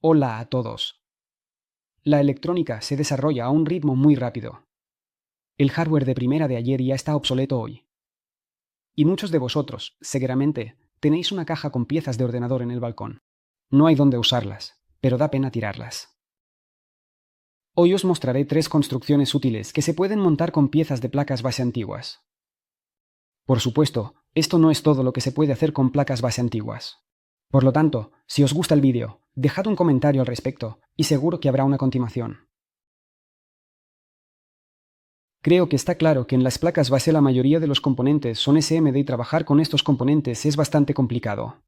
Hola a todos. La electrónica se desarrolla a un ritmo muy rápido. El hardware de primera de ayer ya está obsoleto hoy. Y muchos de vosotros, seguramente, tenéis una caja con piezas de ordenador en el balcón. No hay dónde usarlas, pero da pena tirarlas. Hoy os mostraré 3 construcciones útiles que se pueden montar con piezas de placas base antiguas. Por supuesto, esto no es todo lo que se puede hacer con placas base antiguas. Por lo tanto, si os gusta el vídeo, dejad un comentario al respecto y seguro que habrá una continuación. Creo que está claro que en las placas base la mayoría de los componentes son SMD y trabajar con estos componentes es bastante complicado.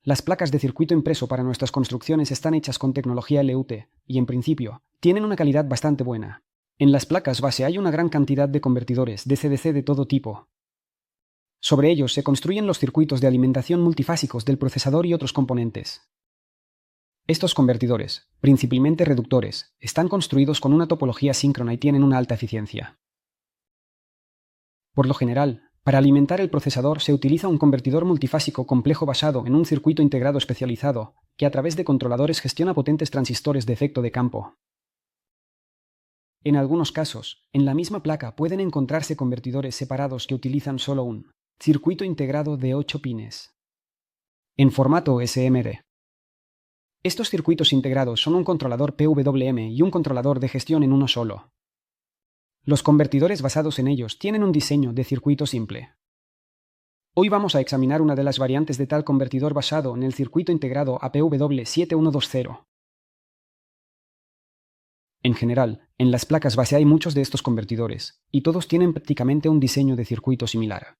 Las placas de circuito impreso para nuestras construcciones están hechas con tecnología LUT y, en principio, tienen una calidad bastante buena. En las placas base hay una gran cantidad de convertidores DC-DC de todo tipo. Sobre ellos se construyen los circuitos de alimentación multifásicos del procesador y otros componentes. Estos convertidores, principalmente reductores, están construidos con una topología síncrona y tienen una alta eficiencia. Por lo general, para alimentar el procesador se utiliza un convertidor multifásico complejo basado en un circuito integrado especializado, que a través de controladores gestiona potentes transistores de efecto de campo. En algunos casos, en la misma placa pueden encontrarse convertidores separados que utilizan solo un circuito integrado de 8 pines, en formato SMD. Estos circuitos integrados son un controlador PWM y un controlador de gestión en uno solo. Los convertidores basados en ellos tienen un diseño de circuito simple. Hoy vamos a examinar una de las variantes de tal convertidor basado en el circuito integrado APW7120. En general, en las placas base hay muchos de estos convertidores, y todos tienen prácticamente un diseño de circuito similar.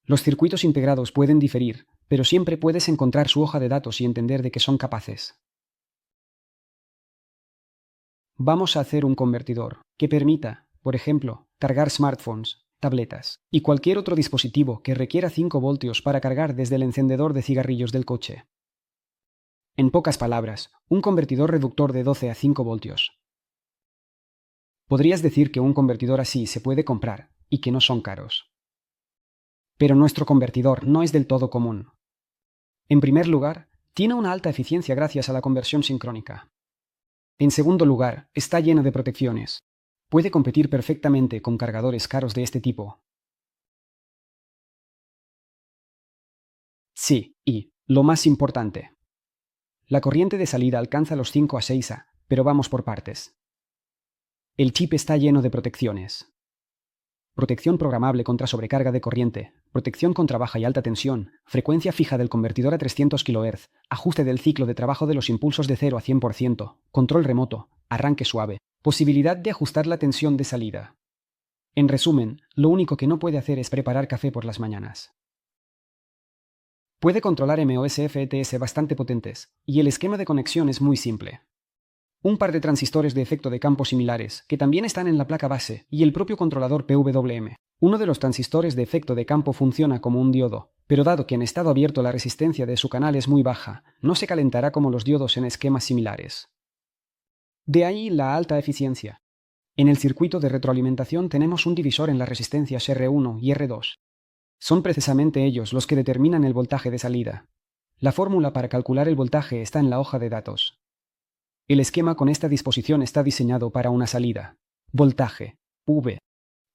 Los circuitos integrados pueden diferir, pero siempre puedes encontrar su hoja de datos y entender de qué son capaces. Vamos a hacer un convertidor que permita, por ejemplo, cargar smartphones, tabletas y cualquier otro dispositivo que requiera 5 voltios para cargar desde el encendedor de cigarrillos del coche. En pocas palabras, un convertidor reductor de 12 a 5 voltios. Podrías decir que un convertidor así se puede comprar y que no son caros. Pero nuestro convertidor no es del todo común. En primer lugar, tiene una alta eficiencia gracias a la conversión sincrónica. En segundo lugar, está lleno de protecciones. Puede competir perfectamente con cargadores caros de este tipo. Sí, y, lo más importante, la corriente de salida alcanza los 5 a 6 A, pero vamos por partes. El chip está lleno de protecciones. Protección programable contra sobrecarga de corriente, protección contra baja y alta tensión, frecuencia fija del convertidor a 300 kHz, ajuste del ciclo de trabajo de los impulsos de 0 a 100%, control remoto, arranque suave, posibilidad de ajustar la tensión de salida. En resumen, lo único que no puede hacer es preparar café por las mañanas. Puede controlar MOS FETs bastante potentes, y el esquema de conexión es muy simple. Un par de transistores de efecto de campo similares, que también están en la placa base, y el propio controlador PWM. Uno de los transistores de efecto de campo funciona como un diodo, pero dado que en estado abierto la resistencia de su canal es muy baja, no se calentará como los diodos en esquemas similares. De ahí la alta eficiencia. En el circuito de retroalimentación tenemos un divisor en las resistencias R1 y R2. Son precisamente ellos los que determinan el voltaje de salida. La fórmula para calcular el voltaje está en la hoja de datos. El esquema con esta disposición está diseñado para una salida. Voltaje, V.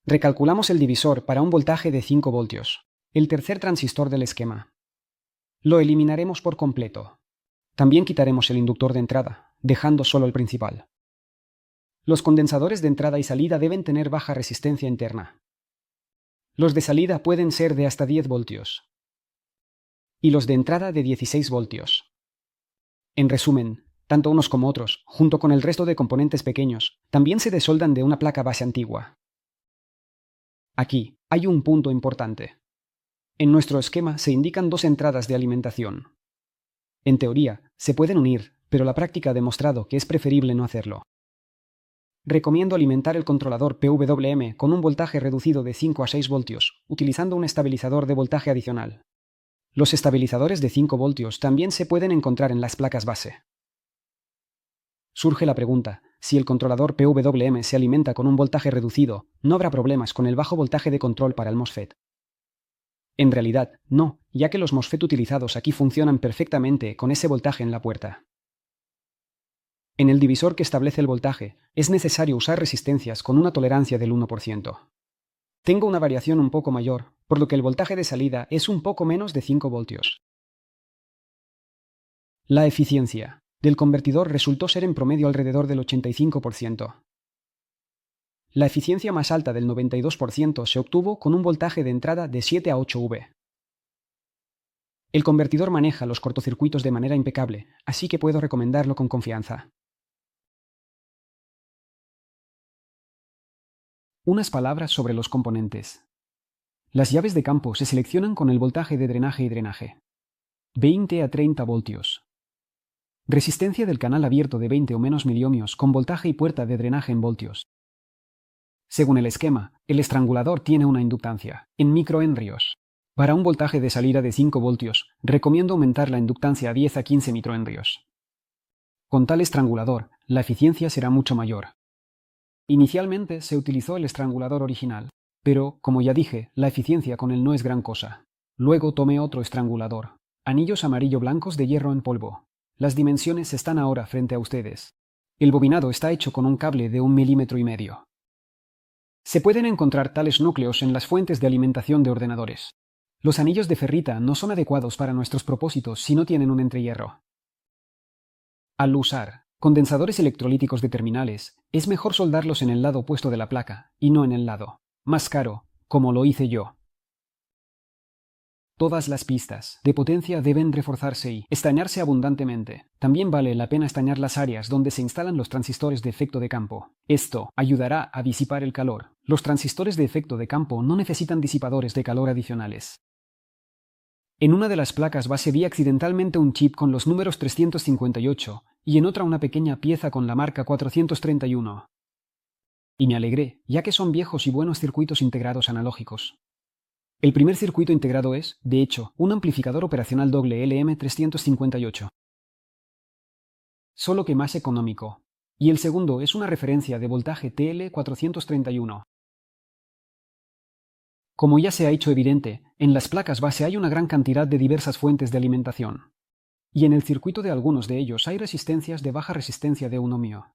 Recalculamos el divisor para un voltaje de 5 voltios. El tercer transistor del esquema. Lo eliminaremos por completo. También quitaremos el inductor de entrada, dejando solo el principal. Los condensadores de entrada y salida deben tener baja resistencia interna. Los de salida pueden ser de hasta 10 voltios. Y los de entrada de 16 voltios. En resumen, tanto unos como otros, junto con el resto de componentes pequeños, también se desoldan de una placa base antigua. Aquí hay un punto importante. En nuestro esquema se indican 2 entradas de alimentación. En teoría, se pueden unir, pero la práctica ha demostrado que es preferible no hacerlo. Recomiendo alimentar el controlador PWM con un voltaje reducido de 5 a 6 voltios, utilizando un estabilizador de voltaje adicional. Los estabilizadores de 5 voltios también se pueden encontrar en las placas base. Surge la pregunta, si el controlador PWM se alimenta con un voltaje reducido, ¿no habrá problemas con el bajo voltaje de control para el MOSFET? En realidad, no, ya que los MOSFET utilizados aquí funcionan perfectamente con ese voltaje en la puerta. En el divisor que establece el voltaje, es necesario usar resistencias con una tolerancia del 1%. Tengo una variación un poco mayor, por lo que el voltaje de salida es un poco menos de 5 voltios. La eficiencia del convertidor resultó ser en promedio alrededor del 85%. La eficiencia más alta del 92% se obtuvo con un voltaje de entrada de 7 a 8 V. El convertidor maneja los cortocircuitos de manera impecable, así que puedo recomendarlo con confianza. Unas palabras sobre los componentes. Las llaves de campo se seleccionan con el voltaje de drenaje y drenaje. 20 a 30 voltios. Resistencia del canal abierto de 20 o menos miliohmios con voltaje y puerta de drenaje en voltios. Según el esquema, el estrangulador tiene una inductancia, en microhenrios. Para un voltaje de salida de 5 voltios, recomiendo aumentar la inductancia a 10 a 15 microhenrios. Con tal estrangulador, la eficiencia será mucho mayor. Inicialmente se utilizó el estrangulador original, pero, como ya dije, la eficiencia con él no es gran cosa. Luego tomé otro estrangulador. Anillos amarillo blancos de hierro en polvo. Las dimensiones están ahora frente a ustedes. El bobinado está hecho con un cable de 1,5 milímetros. Se pueden encontrar tales núcleos en las fuentes de alimentación de ordenadores. Los anillos de ferrita no son adecuados para nuestros propósitos si no tienen un entrehierro. Al usar condensadores electrolíticos de terminales, es mejor soldarlos en el lado opuesto de la placa, y no en el lado más caro, como lo hice yo. Todas las pistas de potencia deben reforzarse y estañarse abundantemente. También vale la pena estañar las áreas donde se instalan los transistores de efecto de campo. Esto ayudará a disipar el calor. Los transistores de efecto de campo no necesitan disipadores de calor adicionales. En una de las placas base vi accidentalmente un chip con los números 358 y en otra una pequeña pieza con la marca 431. Y me alegré, ya que son viejos y buenos circuitos integrados analógicos. El primer circuito integrado es, de hecho, un amplificador operacional doble LM358. Solo que más económico. Y el segundo es una referencia de voltaje TL431. Como ya se ha hecho evidente, en las placas base hay una gran cantidad de diversas fuentes de alimentación. Y en el circuito de algunos de ellos hay resistencias de baja resistencia de 1 ohmio.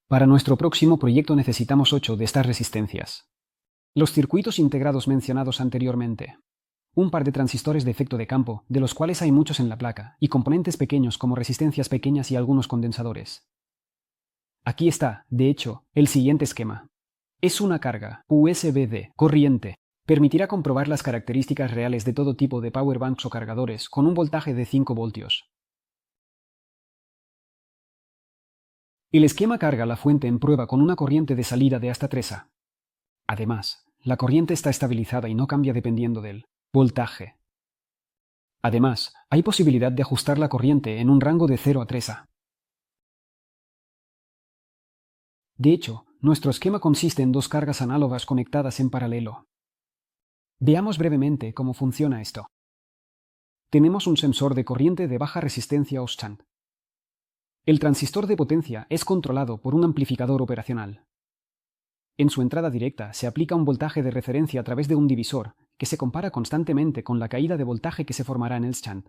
Para nuestro próximo proyecto necesitamos 8 de estas resistencias. Los circuitos integrados mencionados anteriormente. Un par de transistores de efecto de campo, de los cuales hay muchos en la placa, y componentes pequeños como resistencias pequeñas y algunos condensadores. Aquí está, de hecho, el siguiente esquema. Es una carga USB de corriente. Permitirá comprobar las características reales de todo tipo de power banks o cargadores con un voltaje de 5 voltios. El esquema carga la fuente en prueba con una corriente de salida de hasta 3 A. Además, la corriente está estabilizada y no cambia dependiendo del voltaje. Además, hay posibilidad de ajustar la corriente en un rango de 0 a 3 A. De hecho, nuestro esquema consiste en 2 cargas análogas conectadas en paralelo. Veamos brevemente cómo funciona esto. Tenemos un sensor de corriente de baja resistencia o shunt. El transistor de potencia es controlado por un amplificador operacional. En su entrada directa se aplica un voltaje de referencia a través de un divisor, que se compara constantemente con la caída de voltaje que se formará en el shunt.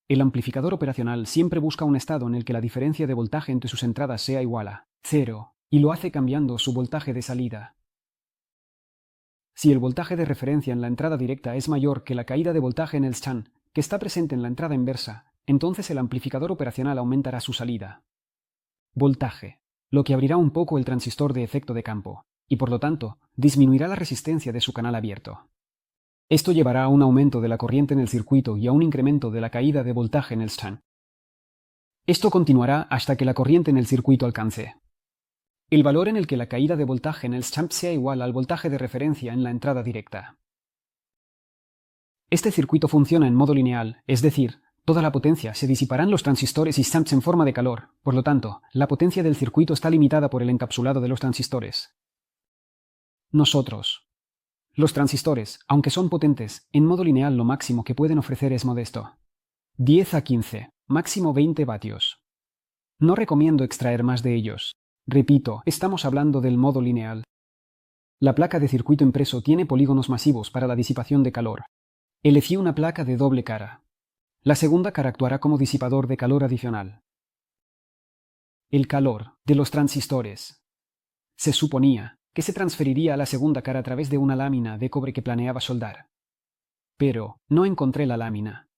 El amplificador operacional siempre busca un estado en el que la diferencia de voltaje entre sus entradas sea igual a 0, y lo hace cambiando su voltaje de salida. Si el voltaje de referencia en la entrada directa es mayor que la caída de voltaje en el shunt, que está presente en la entrada inversa, entonces el amplificador operacional aumentará su salida. Voltaje, lo que abrirá un poco el transistor de efecto de campo, y por lo tanto, disminuirá la resistencia de su canal abierto. Esto llevará a un aumento de la corriente en el circuito y a un incremento de la caída de voltaje en el shunt. Esto continuará hasta que la corriente en el circuito alcance el valor en el que la caída de voltaje en el shunt sea igual al voltaje de referencia en la entrada directa. Este circuito funciona en modo lineal, es decir, toda la potencia se disipará en los transistores y shunts en forma de calor, por lo tanto, la potencia del circuito está limitada por el encapsulado de los transistores. Los transistores, aunque son potentes, en modo lineal lo máximo que pueden ofrecer es modesto. 10 a 15, máximo 20 vatios. No recomiendo extraer más de ellos. Repito, estamos hablando del modo lineal. La placa de circuito impreso tiene polígonos masivos para la disipación de calor. Elegí una placa de doble cara. La segunda cara actuará como disipador de calor adicional. El calor de los transistores. Se suponía que se transferiría a la segunda cara a través de una lámina de cobre que planeaba soldar. Pero no encontré la lámina.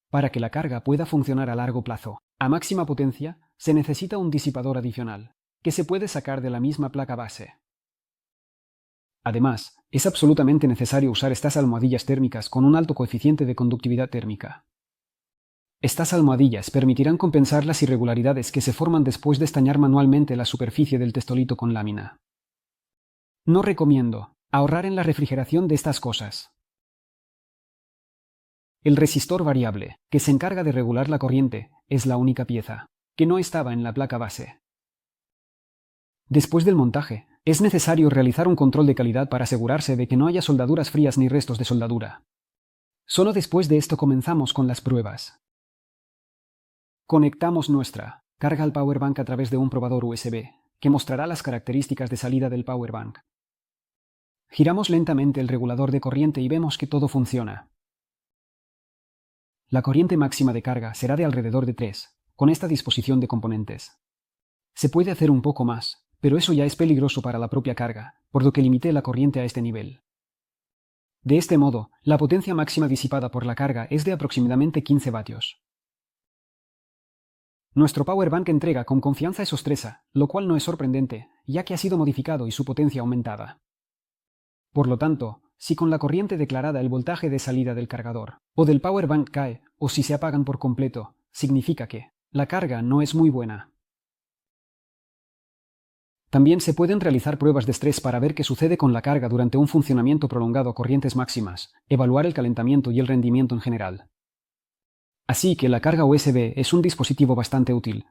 Para que la carga pueda funcionar a largo plazo, a máxima potencia, se necesita un disipador adicional, que se puede sacar de la misma placa base. Además, es absolutamente necesario usar estas almohadillas térmicas con un alto coeficiente de conductividad térmica. Estas almohadillas permitirán compensar las irregularidades que se forman después de estañar manualmente la superficie del testolito con lámina. No recomiendo ahorrar en la refrigeración de estas cosas. El resistor variable, que se encarga de regular la corriente, es la única pieza que no estaba en la placa base. Después del montaje, es necesario realizar un control de calidad para asegurarse de que no haya soldaduras frías ni restos de soldadura. Solo después de esto comenzamos con las pruebas. Conectamos nuestra carga al power bank a través de un probador USB, que mostrará las características de salida del power bank. Giramos lentamente el regulador de corriente y vemos que todo funciona. La corriente máxima de carga será de alrededor de 3, con esta disposición de componentes. Se puede hacer un poco más, pero eso ya es peligroso para la propia carga, por lo que limité la corriente a este nivel. De este modo, la potencia máxima disipada por la carga es de aproximadamente 15 vatios. Nuestro power bank entrega con confianza esos 3A, lo cual no es sorprendente, ya que ha sido modificado y su potencia aumentada. Por lo tanto, si con la corriente declarada el voltaje de salida del cargador o del power bank cae, o si se apagan por completo, significa que la carga no es muy buena. También se pueden realizar pruebas de estrés para ver qué sucede con la carga durante un funcionamiento prolongado a corrientes máximas, evaluar el calentamiento y el rendimiento en general. Así que la carga USB es un dispositivo bastante útil.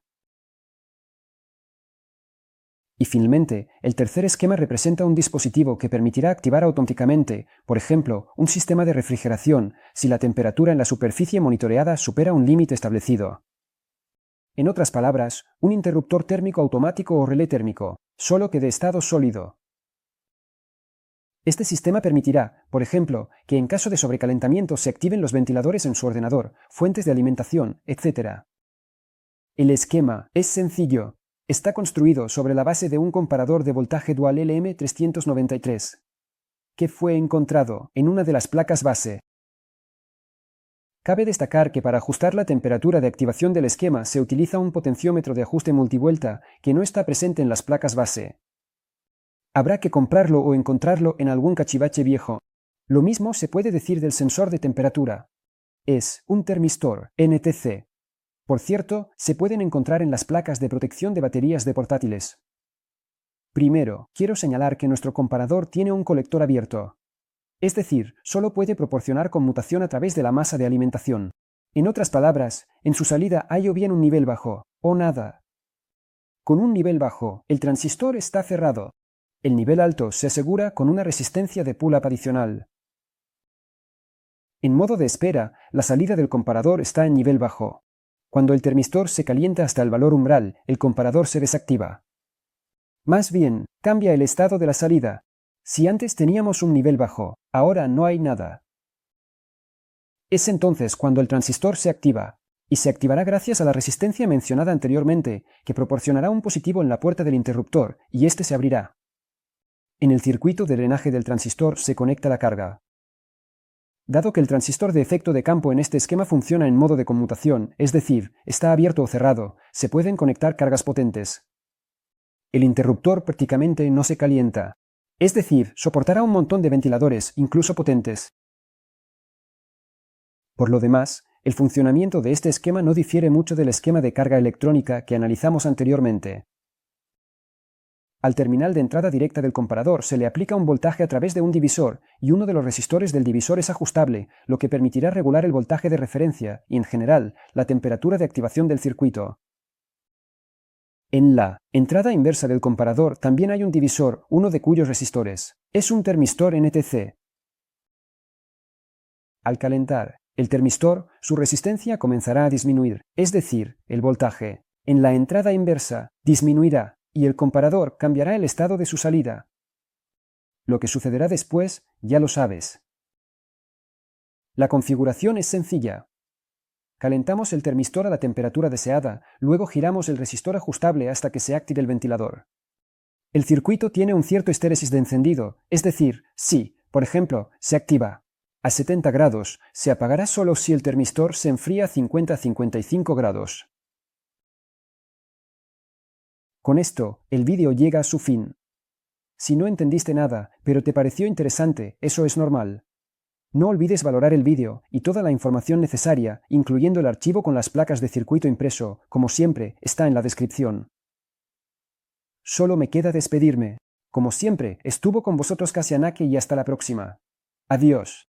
Y finalmente, el tercer esquema representa un dispositivo que permitirá activar automáticamente, por ejemplo, un sistema de refrigeración si la temperatura en la superficie monitoreada supera un límite establecido. En otras palabras, un interruptor térmico automático o relé térmico, solo que de estado sólido. Este sistema permitirá, por ejemplo, que en caso de sobrecalentamiento se activen los ventiladores en su ordenador, fuentes de alimentación, etc. El esquema es sencillo. Está construido sobre la base de un comparador de voltaje dual LM393, que fue encontrado en una de las placas base. Cabe destacar que para ajustar la temperatura de activación del esquema se utiliza un potenciómetro de ajuste multivuelta que no está presente en las placas base. Habrá que comprarlo o encontrarlo en algún cachivache viejo. Lo mismo se puede decir del sensor de temperatura. Es un termistor NTC. Por cierto, se pueden encontrar en las placas de protección de baterías de portátiles. Primero, quiero señalar que nuestro comparador tiene un colector abierto. Es decir, solo puede proporcionar conmutación a través de la masa de alimentación. En otras palabras, en su salida hay o bien un nivel bajo, o nada. Con un nivel bajo, el transistor está cerrado. El nivel alto se asegura con una resistencia de pull-up adicional. En modo de espera, la salida del comparador está en nivel bajo. Cuando el termistor se calienta hasta el valor umbral, el comparador se desactiva. Más bien, cambia el estado de la salida. Si antes teníamos un nivel bajo, ahora no hay nada. Es entonces cuando el transistor se activa, y se activará gracias a la resistencia mencionada anteriormente, que proporcionará un positivo en la puerta del interruptor, y éste se abrirá. En el circuito de drenaje del transistor se conecta la carga. Dado que el transistor de efecto de campo en este esquema funciona en modo de conmutación, es decir, está abierto o cerrado, se pueden conectar cargas potentes. El interruptor prácticamente no se calienta. Es decir, soportará un montón de ventiladores, incluso potentes. Por lo demás, el funcionamiento de este esquema no difiere mucho del esquema de carga electrónica que analizamos anteriormente. Al terminal de entrada directa del comparador se le aplica un voltaje a través de un divisor, y uno de los resistores del divisor es ajustable, lo que permitirá regular el voltaje de referencia y, en general, la temperatura de activación del circuito. En la entrada inversa del comparador también hay un divisor, uno de cuyos resistores es un termistor NTC. Al calentar el termistor, su resistencia comenzará a disminuir, es decir, el voltaje en la entrada inversa disminuirá y el comparador cambiará el estado de su salida. Lo que sucederá después, ya lo sabes. La configuración es sencilla. Calentamos el termistor a la temperatura deseada, luego giramos el resistor ajustable hasta que se active el ventilador. El circuito tiene un cierto estéresis de encendido, es decir, si, por ejemplo, se activa a 70 grados, se apagará solo si el termistor se enfría a 50-55 grados. Con esto, el vídeo llega a su fin. Si no entendiste nada, pero te pareció interesante, eso es normal. No olvides valorar el vídeo y toda la información necesaria, incluyendo el archivo con las placas de circuito impreso, como siempre, está en la descripción. Solo me queda despedirme. Como siempre, estuvo con vosotros Kasianake y hasta la próxima. Adiós.